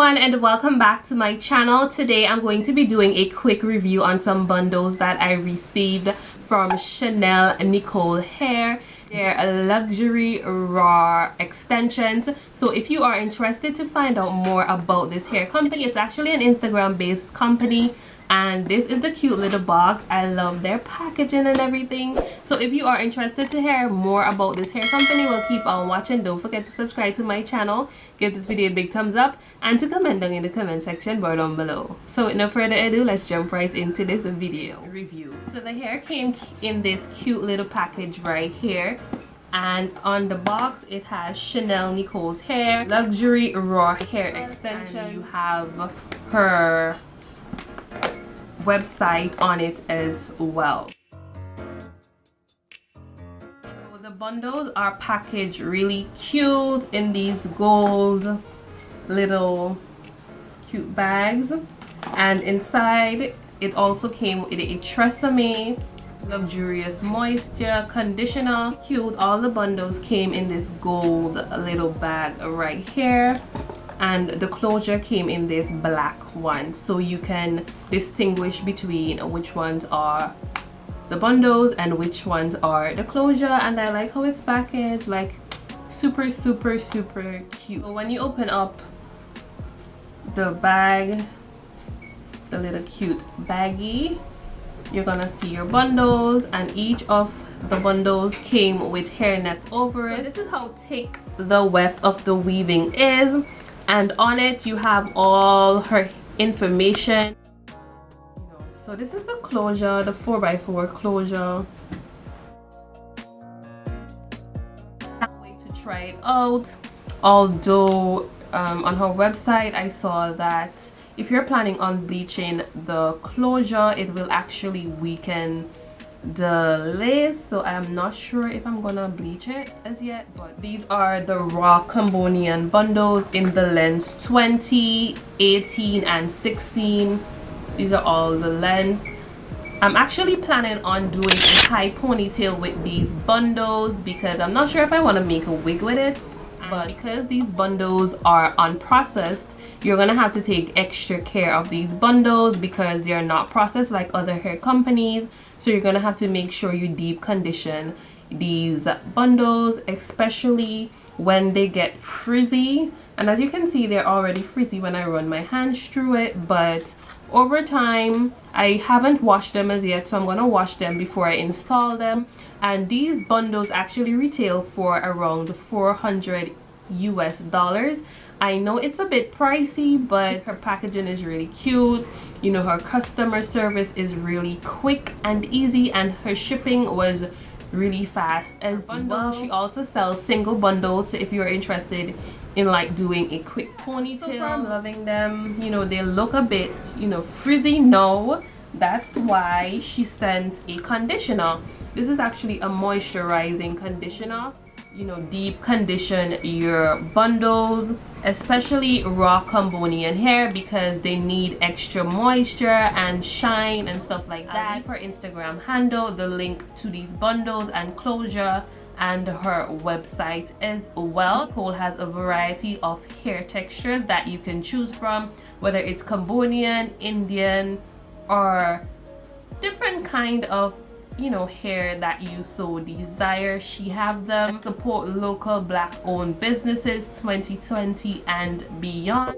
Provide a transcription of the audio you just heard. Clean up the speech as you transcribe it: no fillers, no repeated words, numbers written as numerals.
everyone, and welcome back to my channel. Today I'm going to be doing a quick review on some bundles that I received from Shantelnecolehair. They're luxury raw extensions. So if you are interested to find out more about this hair company, it's actually an Instagram based company, and this is the cute little box. I love their packaging and everything. So if you are interested to hear more about this hair company, well, keep on watching. Don't forget to subscribe to my channel, give this video a big thumbs up, and to comment down in the comment section bar down below. So with no further ado, let's jump right into this video review. So the hair came in this cute little package right here, and on the box it has Shantelnecolehair luxury raw hair extension, and you have her website on it as well. So the bundles are packaged really cute in these gold little cute bags, and inside it also came with a Tresemme luxurious moisture conditioner. Cute. All the bundles came in this gold little bag right here, and the closure came in this black one, so you can distinguish between which ones are the bundles and which ones are the closure. And I like how it's packaged, like super cute. So when you open up the bag, the little cute baggie, you're gonna see your bundles, and each of the bundles came with hair nets over it. So this is how thick the weft of the weaving is, and on it you have all her information. So this is the closure, the 4x4 closure. Can't wait to try it out. Although on her website I saw that if you're planning on bleaching the closure, it will actually weaken the lace, so I'm not sure if I'm gonna bleach it as yet. But these are the raw Cambodian bundles in the lengths 20, 18 and 16. These are all the lengths. I'm actually planning on doing a high ponytail with these bundles because I'm not sure if I want to make a wig with it. But because these bundles are unprocessed, you're gonna have to take extra care of these bundles because they're not processed like other hair companies. So you're gonna have to make sure you deep condition these bundles, especially when they get frizzy. And as you can see, they're already frizzy when I run my hands through it, but over time I haven't washed them as yet, so I'm gonna wash them before I install them. And these bundles actually retail for around $400 US. I know it's a bit pricey, but her packaging is really cute. You know, her customer service is really quick and easy, and her shipping was really fast as well. She also sells single bundles, so if you're interested in like doing a quick ponytail. So far I'm loving them. You know, they look a bit, you know, frizzy. No, that's why she sent a conditioner. This is actually a moisturizing conditioner. You know, deep condition your bundles, especially raw Cambodian hair, because they need extra moisture and shine and stuff like that. I'll leave her Instagram handle, the link to these bundles and closure, and her website as well. Nicole has a variety of hair textures that you can choose from, whether it's Cambodian, Indian, or different kind of, you know, hair that you so desire. She have them. Support local black owned businesses 2020 and beyond.